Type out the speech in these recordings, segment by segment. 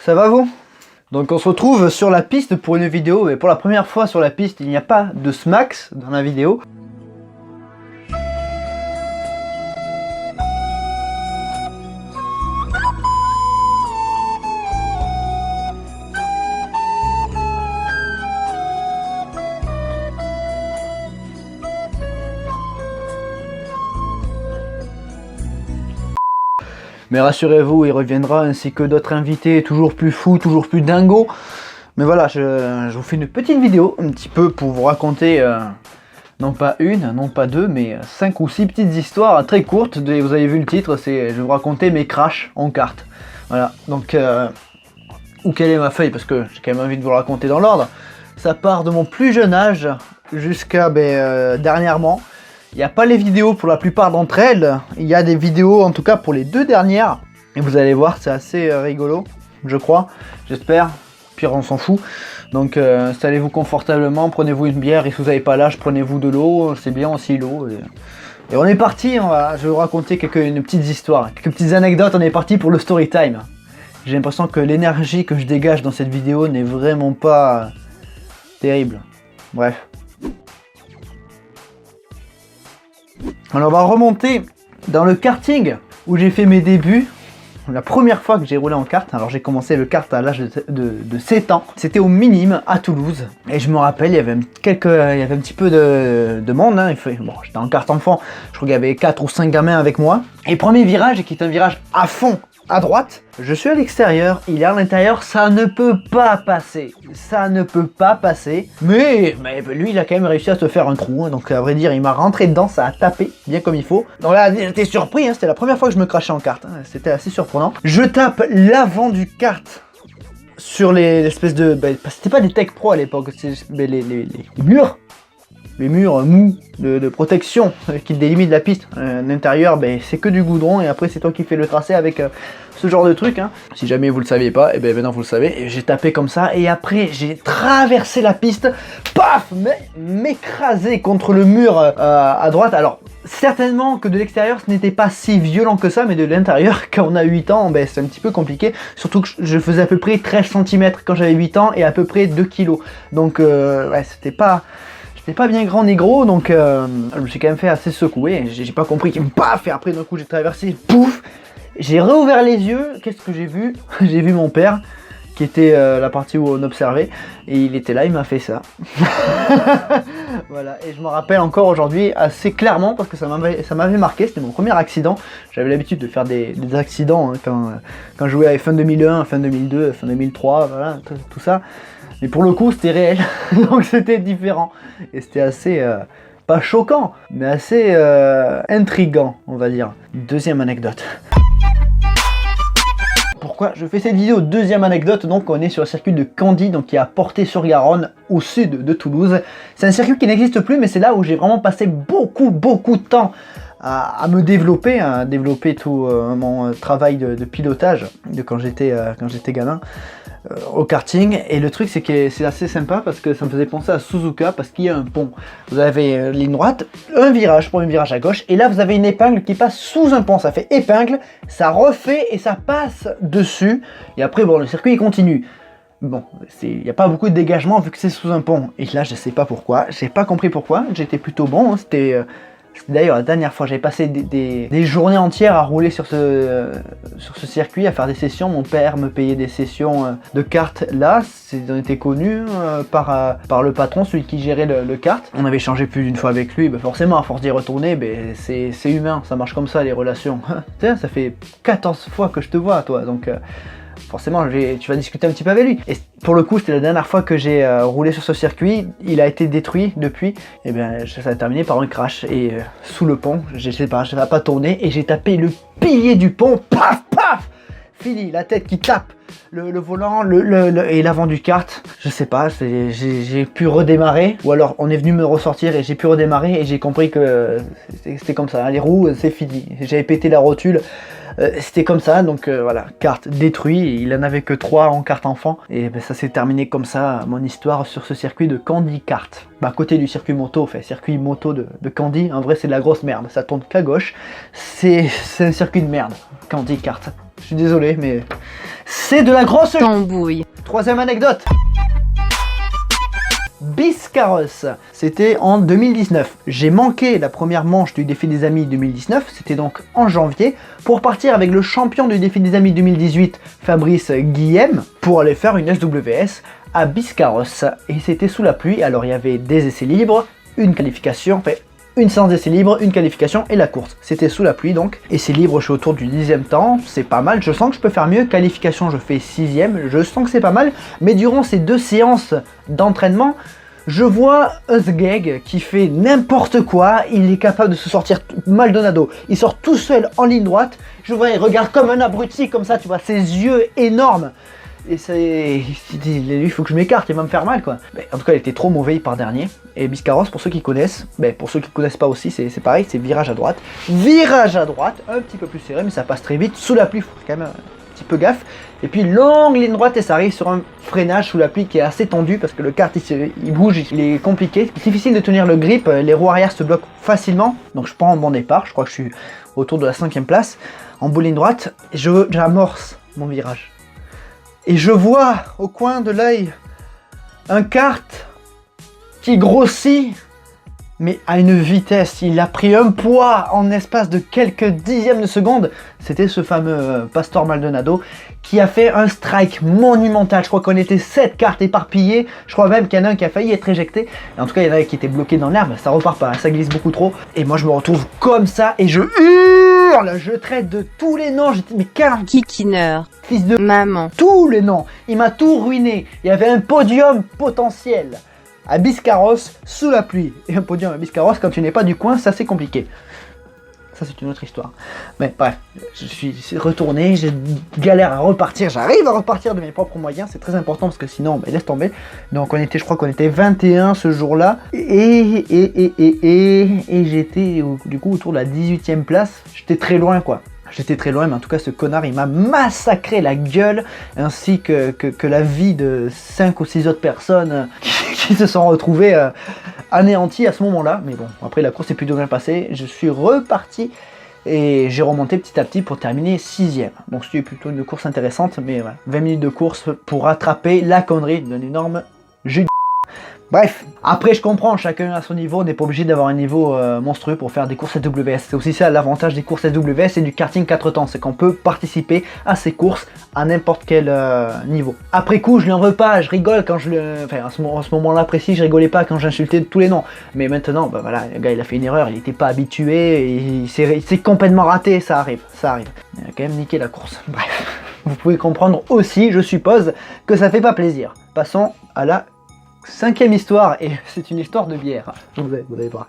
ça va vous? Donc on se retrouve sur la piste pour une vidéo, et pour la première fois sur la piste, il n'y a pas de Smax dans la vidéo. Mais rassurez-vous, il reviendra ainsi que d'autres invités toujours plus fous, toujours plus dingos. Mais voilà, je vous fais une petite vidéo, un petit peu pour vous raconter, non pas une, non pas deux, mais 5 ou 6 petites histoires très courtes. Vous avez vu le titre, c'est je vais vous raconter mes crashs en cartes. Voilà, donc, où quelle est ma feuille? Parce que j'ai quand même envie de vous le raconter dans l'ordre. Ça part de mon plus jeune âge jusqu'à dernièrement. Il n'y a pas les vidéos pour la plupart d'entre elles, il y a des vidéos en tout cas pour les 2 dernières. Et vous allez voir, c'est assez rigolo, je crois, j'espère. Pire, on s'en fout. Donc installez-vous confortablement, prenez-vous une bière et si vous n'avez pas l'âge, prenez-vous de l'eau, c'est bien aussi l'eau. Et on est parti, je vais vous raconter une petite histoire, quelques petites anecdotes, on est parti pour le story time. J'ai l'impression que l'énergie que je dégage dans cette vidéo n'est vraiment pas terrible. Bref. Alors on va remonter dans le karting où j'ai fait mes débuts. La première fois que j'ai roulé en kart, alors j'ai commencé le kart à l'âge de 7 ans. C'était au Minime à Toulouse. Et je me rappelle, il y avait un petit peu de monde. Hein. Bon, j'étais en kart enfant, je crois qu'il y avait 4 ou 5 gamins avec moi. Et premier virage, qui est un virage à fond à droite, je suis à l'extérieur, il est à l'intérieur, ça ne peut pas passer. Ça ne peut pas passer. Mais lui, il a quand même réussi à se faire un trou. Hein, donc à vrai dire, il m'a rentré dedans, ça a tapé bien comme il faut. Donc là, j'étais surpris, hein, c'était la première fois que je me crachais en kart. Hein, c'était assez surprenant. Je tape l'avant du kart sur l'espèce de... c'était pas des Tech Pro à l'époque, c'était les murs. Les murs mous de protection qui délimitent la piste. L'intérieur, c'est que du goudron et après c'est toi qui fais le tracé avec ce genre de truc. Hein. Si jamais vous le saviez pas, et maintenant vous le savez. Et j'ai tapé comme ça et après j'ai traversé la piste, paf, m'écraser contre le mur à droite. Alors certainement que de l'extérieur ce n'était pas si violent que ça, mais de l'intérieur, quand on a 8 ans, c'est un petit peu compliqué. Surtout que je faisais à peu près 13 cm quand j'avais 8 ans et à peu près 2 kg. Donc ouais, c'était pas bien grand ni gros, donc je me suis quand même fait assez secouer, j'ai pas compris, paf, et après d'un coup j'ai traversé, pouf, j'ai réouvert les yeux, qu'est-ce que j'ai vu? J'ai vu mon père, qui était la partie où on observait, et il était là, il m'a fait ça. Voilà, et je me rappelle encore aujourd'hui assez clairement, parce que ça m'avait marqué, c'était mon premier accident. J'avais l'habitude de faire des accidents hein, quand je jouais à F1 2001, F1 2002, F1 2003, voilà, tout ça. Mais pour le coup, c'était réel, donc c'était différent. Et c'était assez, pas choquant, mais assez intriguant, on va dire. Deuxième anecdote. Pourquoi je fais cette vidéo? Deuxième anecdote, donc on est sur le circuit de Candy, donc qui est à Portet-sur-Garonne, au sud de Toulouse. C'est un circuit qui n'existe plus, mais c'est là où j'ai vraiment passé beaucoup de temps à me développer, à développer tout mon travail de pilotage de quand j'étais gamin au karting. Et le truc c'est que c'est assez sympa parce que ça me faisait penser à Suzuka parce qu'il y a un pont. Vous avez ligne droite, un virage pour un virage à gauche et là vous avez une épingle qui passe sous un pont. Ça fait épingle, ça refait et ça passe dessus et après bon le circuit il continue. Bon, il n'y a pas beaucoup de dégagement vu que c'est sous un pont. Et là je sais pas pourquoi, j'ai pas compris pourquoi, j'étais plutôt bon, hein, c'était d'ailleurs la dernière fois, j'avais passé des journées entières à rouler sur ce circuit, à faire des sessions. Mon père me payait des sessions de kart là, on était connu par le patron, celui qui gérait le kart. On avait changé plus d'une fois avec lui, forcément à force d'y retourner, c'est humain, ça marche comme ça les relations. Tiens, ça fait 14 fois que je te vois toi, donc... forcément tu vas discuter un petit peu avec lui. Et pour le coup c'était la dernière fois que j'ai roulé sur ce circuit, il a été détruit depuis, et bien ça a terminé par un crash et sous le pont, je sais pas, ça n'a pas tourné et j'ai tapé le pilier du pont, paf paf, fini, la tête qui tape le volant et l'avant du kart, je sais pas, j'ai pu redémarrer, ou alors on est venu me ressortir et j'ai pu redémarrer et j'ai compris que c'était comme ça, les roues c'est fini, j'avais pété la rotule. C'était comme ça, donc voilà, kart détruit, il en avait que 3 en kart enfant, et ça s'est terminé comme ça, mon histoire sur ce circuit de Candy Kart. À côté du circuit moto, circuit moto de Candy, en vrai c'est de la grosse merde, ça tourne qu'à gauche, c'est un circuit de merde, Candy Kart. Je suis désolé, mais C'est de la grosse tambouille. Troisième anecdote. Biscarrosse, c'était en 2019. J'ai manqué la première manche du défi des amis 2019, c'était donc en janvier, pour partir avec le champion du défi des amis 2018, Fabrice Guillem, pour aller faire une SWS à Biscarrosse. Et c'était sous la pluie, alors il y avait des essais libres, une qualification, enfin une séance d'essais libres, une qualification et la course. C'était sous la pluie donc. Essais libres, je suis autour du 10e temps, c'est pas mal, je sens que je peux faire mieux. Qualification, je fais 6e, je sens que c'est pas mal. Mais durant ces 2 séances d'entraînement, je vois Uzgeg qui fait n'importe quoi, il est capable de se sortir Maldonado. Il sort tout seul en ligne droite, je vois, il regarde comme un abruti comme ça, tu vois, ses yeux énormes. Et c'est... il faut que je m'écarte, il va me faire mal quoi. Mais en tout cas, il était trop mauvais, il part dernier. Et Biscarrosse, pour ceux qui connaissent, pour ceux qui connaissent pas aussi, c'est pareil, c'est virage à droite. Virage à droite, un petit peu plus serré, mais ça passe très vite. Sous la pluie, il faut quand même un petit peu gaffe. Et puis longue ligne droite et ça arrive sur un freinage sous la pluie qui est assez tendu parce que le kart il bouge, il est compliqué. C'est difficile de tenir le grip, les roues arrière se bloquent facilement. Donc je prends un bon départ, je crois que je suis autour de la 5e place. En bout ligne droite, j'amorce mon virage. Et je vois au coin de l'œil un kart qui grossit, mais à une vitesse. Il a pris un poids en espace de quelques dixièmes de seconde. C'était ce fameux Pastor Maldonado qui a fait un strike monumental. Je crois qu'on était 7 cartes éparpillées. Je crois même qu'il y en a un qui a failli être éjecté. Et en tout cas, il y en a un qui était bloqué dans l'herbe. Ça repart pas, ça glisse beaucoup trop. Et moi, je me retrouve comme ça et je hurle. Je traite de tous les noms. J'étais, mais quel Kikineur. Fils de maman. Tous les noms. Il m'a tout ruiné. Il y avait un podium potentiel à Biscarrosse sous la pluie. Et un podium à Biscarrosse, quand tu n'es pas du coin, ça c'est compliqué. Ça c'est une autre histoire. Mais bref, je suis retourné, j'ai galère à repartir, j'arrive à repartir de mes propres moyens, c'est très important parce que sinon, laisse tomber. Donc je crois qu'on était 21 ce jour-là. Et j'étais du coup autour de la 18e place. J'étais très loin quoi. J'étais très loin, mais en tout cas, ce connard, il m'a massacré la gueule, ainsi que la vie de 5 ou 6 autres personnes qui se sont retrouvées anéanties à ce moment-là. Mais bon, après, la course est plutôt bien passée. Je suis reparti et j'ai remonté petit à petit pour terminer 6e. Donc, c'était plutôt une course intéressante, mais voilà, 20 minutes de course pour rattraper la connerie d'un énorme jus de... Bref, après je comprends, chacun à son niveau, on n'est pas obligé d'avoir un niveau monstrueux pour faire des courses SWS. C'est aussi ça l'avantage des courses SWS et du karting 4 temps, c'est qu'on peut participer à ces courses à n'importe quel niveau. Après coup, je n'en veux pas, je rigole quand je le... Enfin, en ce moment-là précis, je rigolais pas quand j'insultais tous les noms. Mais maintenant, voilà, le gars il a fait une erreur, il n'était pas habitué, et il s'est complètement raté, ça arrive, ça arrive. Il a quand même niqué la course, bref. Vous pouvez comprendre aussi, je suppose, que ça fait pas plaisir. Passons à la 5e histoire, et c'est une histoire de bière. Vous allez voir.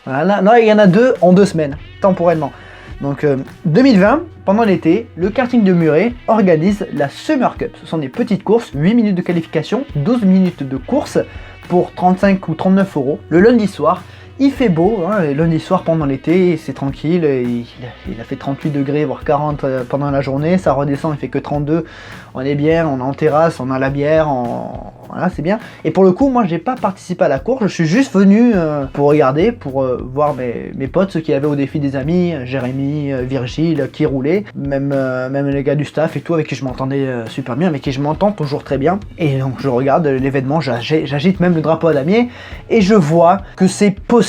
Voilà, là il y en a 2 en 2 semaines, temporellement. Donc 2020, pendant l'été, le karting de Muret organise la Summer Cup. Ce sont des petites courses, 8 minutes de qualification, 12 minutes de course pour 35 ou 39 euros. Le lundi soir, il fait beau, hein, et lundi soir pendant l'été, c'est tranquille, il a fait 38 degrés, voire 40 pendant la journée, ça redescend, il fait que 32, on est bien, on est en terrasse, on a la bière, voilà, c'est bien. Et pour le coup, moi j'ai pas participé à la course, je suis juste venu pour regarder, pour voir mes potes, ceux qui avaient au défi des amis, Jérémy, Virgile, qui roulaient, même les gars du staff et tout, avec qui je m'entendais super bien, avec qui je m'entends toujours très bien. Et donc je regarde l'événement, j'agite même le drapeau à damier, et je vois que c'est possible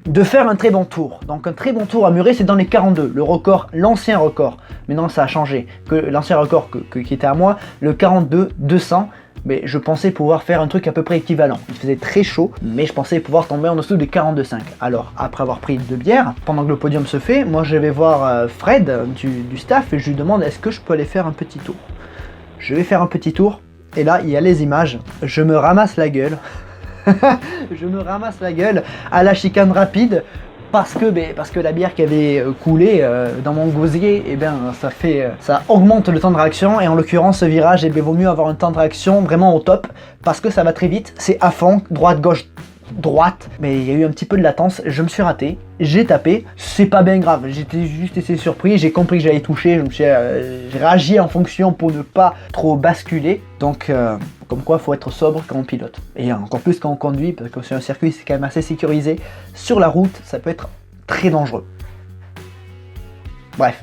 de faire un très bon tour. Donc un très bon tour à Muret, c'est dans les 42, le record, l'ancien record. Maintenant ça a changé, que l'ancien record qui était à moi, le 42-200, mais je pensais pouvoir faire un truc à peu près équivalent. Il faisait très chaud, mais je pensais pouvoir tomber en dessous des 42,5. Alors, après avoir pris 2 bières, pendant que le podium se fait, moi je vais voir Fred du staff et je lui demande est-ce que je peux aller faire un petit tour. Je vais faire un petit tour, et là il y a les images, je me ramasse la gueule. Je me ramasse la gueule à la chicane rapide parce que la bière qui avait coulé dans mon gosier, ça augmente le temps de réaction, et en l'occurrence ce virage, vaut mieux avoir un temps de réaction vraiment au top parce que ça va très vite, c'est à fond, droite, gauche, droite, mais il y a eu un petit peu de latence, je me suis raté, j'ai tapé, c'est pas bien grave, j'étais juste assez surpris, j'ai compris que j'allais toucher, j'ai réagi en fonction pour ne pas trop basculer, donc comme quoi il faut être sobre quand on pilote, et encore plus quand on conduit, parce que sur un circuit c'est quand même assez sécurisé, sur la route ça peut être très dangereux. Bref.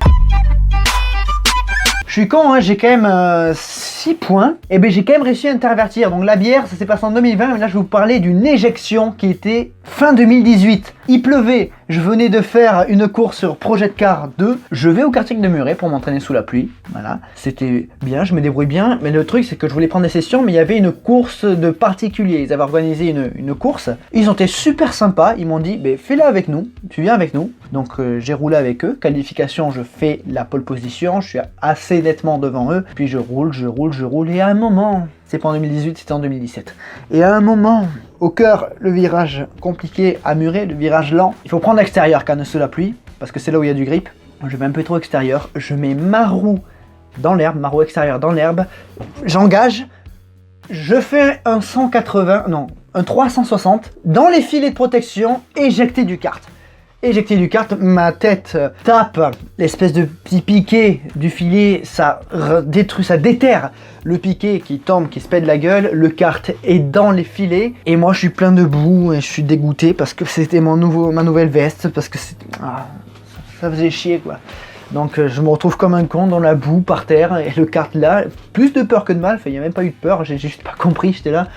Je suis con, hein, j'ai quand même 6 points. Et bien j'ai quand même réussi à intervertir. Donc la bière, ça s'est passé en 2020. Mais là, je vais vous parler d'une éjection qui était fin 2018. Il pleuvait. Je venais de faire une course sur Project Car 2. Je vais au karting de Muret pour m'entraîner sous la pluie. Voilà. C'était bien, je me débrouille bien. Mais le truc, c'est que je voulais prendre des sessions, mais il y avait une course de particuliers. Ils avaient organisé une course. Ils ont été super sympas. Ils m'ont dit, bah, fais-la avec nous. Tu viens avec nous. Donc j'ai roulé avec eux. Qualification, je fais la pole position. Je suis assez nettement devant eux. Puis je roule. Et à un moment, c'est pas en 2018, c'était en 2017. Et à un moment, au cœur, le virage compliqué à Muret, le virage lent. Il faut prendre l'extérieur quand sous la pluie, parce que c'est là où il y a du grip. Je vais un peu trop extérieur. Je mets ma roue dans l'herbe, ma roue extérieure dans l'herbe. J'engage. Je fais un 180, non, un 360 dans les filets de protection, éjecté du kart. Éjecté du kart, ma tête tape l'espèce de petit piquet du filet, ça détruit, ça déterre le piquet qui tombe, qui se pète la gueule, le kart est dans les filets, et moi je suis plein de boue et je suis dégoûté parce que c'était ma nouvelle veste, parce que ça faisait chier quoi. Donc je me retrouve comme un con dans la boue par terre, et le kart là, plus de peur que de mal, il n'y a même pas eu de peur, j'ai juste pas compris, j'étais là.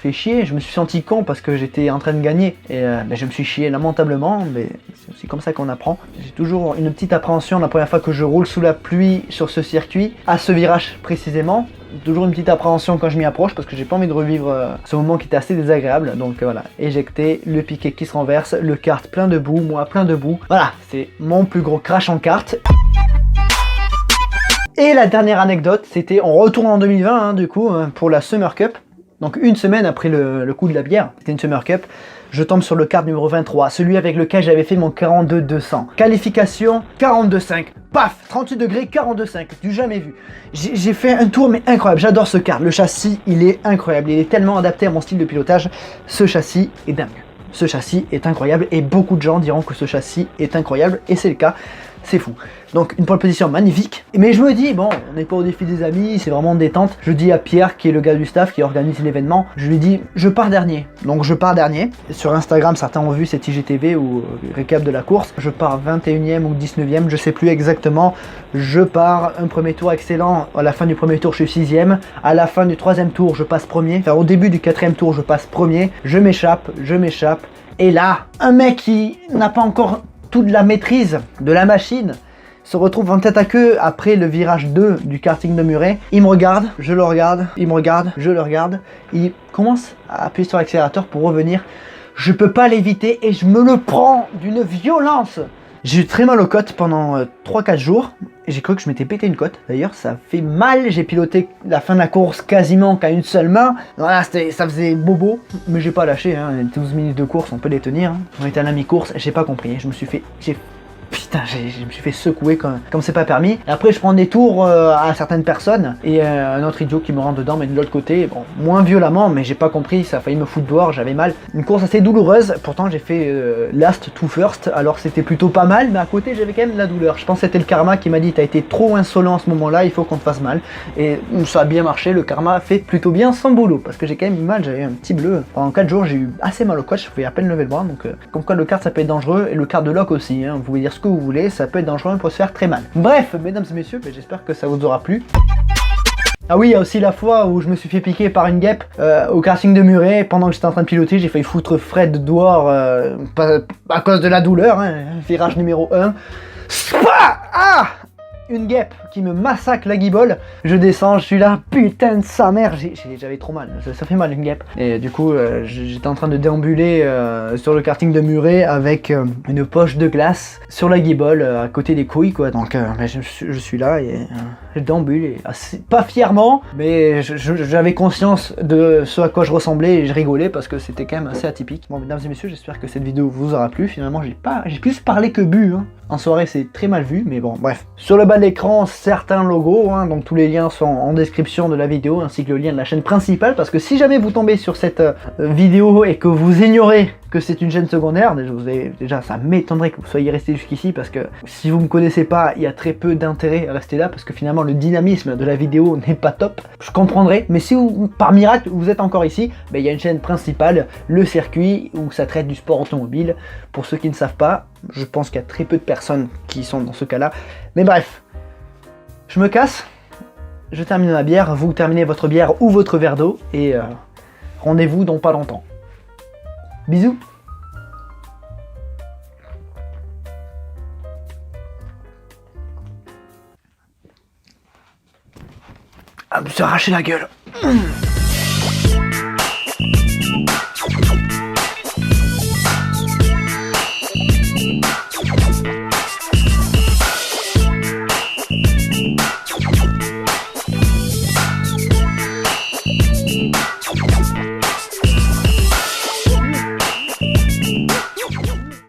Fait chier, je me suis senti con parce que j'étais en train de gagner et je me suis chié lamentablement, mais c'est aussi comme ça qu'on apprend. J'ai toujours une petite appréhension la première fois que je roule sous la pluie sur ce circuit, à ce virage précisément. Toujours une petite appréhension quand je m'y approche parce que j'ai pas envie de revivre ce moment qui était assez désagréable. Donc voilà, éjecté, le piquet qui se renverse, le kart plein de boue, moi plein de boue. Voilà, c'est mon plus gros crash en kart. Et la dernière anecdote, c'était, on retourne en 2020 hein, du coup, pour la Summer Cup. Donc une semaine après le coup de la bière, c'était une Summer Cup, je tombe sur le kart numéro 23, celui avec lequel j'avais fait mon 42-200. Qualification, 42-5. Paf, 38 degrés, 42-5, du jamais vu. J'ai fait un tour mais incroyable, j'adore ce kart. Le châssis, il est incroyable, il est tellement adapté à mon style de pilotage. Ce châssis est dingue. Ce châssis est incroyable et beaucoup de gens diront que ce châssis est incroyable et c'est le cas. C'est fou. Donc une pole position magnifique. Mais je me dis, bon, on n'est pas au défi des amis, c'est vraiment détente. Je dis à Pierre, qui est le gars du staff, qui organise l'événement, je lui dis, je pars dernier. Donc je pars dernier. Sur Instagram, certains ont vu cet IGTV ou récap de la course. Je pars 21e ou 19e, je sais plus exactement. Je pars un premier tour excellent. À la fin du premier tour, je suis 6e. À la fin du troisième tour, je passe premier. Enfin, au début du quatrième tour, je passe premier. Je m'échappe. Et là, un mec qui n'a pas encore toute la maîtrise de la machine se retrouve en tête à queue après le virage 2 du karting de Muret. Il me regarde, je le regarde, il me regarde, je le regarde. Il commence à appuyer sur l'accélérateur pour revenir. Je peux pas l'éviter et je me le prends d'une violence. J'ai eu très mal aux côtes pendant 3-4 jours. Et j'ai cru que je m'étais pété une côte. D'ailleurs, ça fait mal. J'ai piloté la fin de la course quasiment qu'à une seule main. Voilà, ça faisait bobo. Mais j'ai pas lâché. Hein. 12 minutes de course, on peut les tenir. Hein. On était à la mi-course. J'ai pas compris. Je me suis fait... Putain, je me suis fait secouer comme c'est pas permis. Et après, je prends des tours à certaines personnes et un autre idiot qui me rentre dedans, mais de l'autre côté, bon, moins violemment, mais j'ai pas compris, ça a failli me foutre dehors, j'avais mal. Une course assez douloureuse, pourtant j'ai fait last to first, alors c'était plutôt pas mal, mais à côté j'avais quand même de la douleur. Je pense que c'était le karma qui m'a dit, t'as été trop insolent à ce moment-là, il faut qu'on te fasse mal. Et ça a bien marché, le karma a fait plutôt bien son boulot, parce que j'ai quand même eu mal, j'avais un petit bleu. Pendant 4 jours, j'ai eu assez mal au côte, je pouvais à peine lever le bras, donc comme quoi le kart ça peut être dangereux, et le kart de lock aussi, hein, vous pouvez dire ce que vous voulez, ça peut être dangereux pour se faire très mal. Bref, mesdames et messieurs, j'espère que ça vous aura plu. Ah oui, il y a aussi la fois où je me suis fait piquer par une guêpe au karting de Muret. Pendant que j'étais en train de piloter, j'ai failli foutre Fred dehors à cause de la douleur, hein, virage numéro 1. Ah, une guêpe qui me massacre la guibole. Je descends, je suis là, putain de sa mère, j'avais trop mal, ça fait mal une guêpe. Et du coup, j'étais en train de déambuler sur le karting de Muret avec une poche de glace sur la guibole à côté des couilles quoi. Donc je suis là et je déambule, et pas fièrement, mais j'avais conscience de ce à quoi je ressemblais et je rigolais parce que c'était quand même assez atypique. Bon, mesdames et messieurs, j'espère que cette vidéo vous aura plu. Finalement, j'ai plus parlé que bu, hein. En soirée, c'est très mal vu, mais bon, bref. Sur le bas de l'écran, certains logos, hein, donc tous les liens sont en description de la vidéo, ainsi que le lien de la chaîne principale, parce que si jamais vous tombez sur cette vidéo et que vous ignorez que c'est une chaîne secondaire, déjà ça m'étonnerait que vous soyez resté jusqu'ici, parce que si vous me connaissez pas, il y a très peu d'intérêt à rester là, parce que finalement le dynamisme de la vidéo n'est pas top, je comprendrai, mais si vous, par miracle, vous êtes encore ici, il y a une chaîne principale, le circuit, où ça traite du sport automobile. Pour ceux qui ne savent pas, je pense qu'il y a très peu de personnes qui sont dans ce cas-là, mais bref. Je me casse, je termine ma bière, vous terminez votre bière ou votre verre d'eau, et rendez-vous dans pas longtemps. Bisous. Ah, me suis arraché la gueule.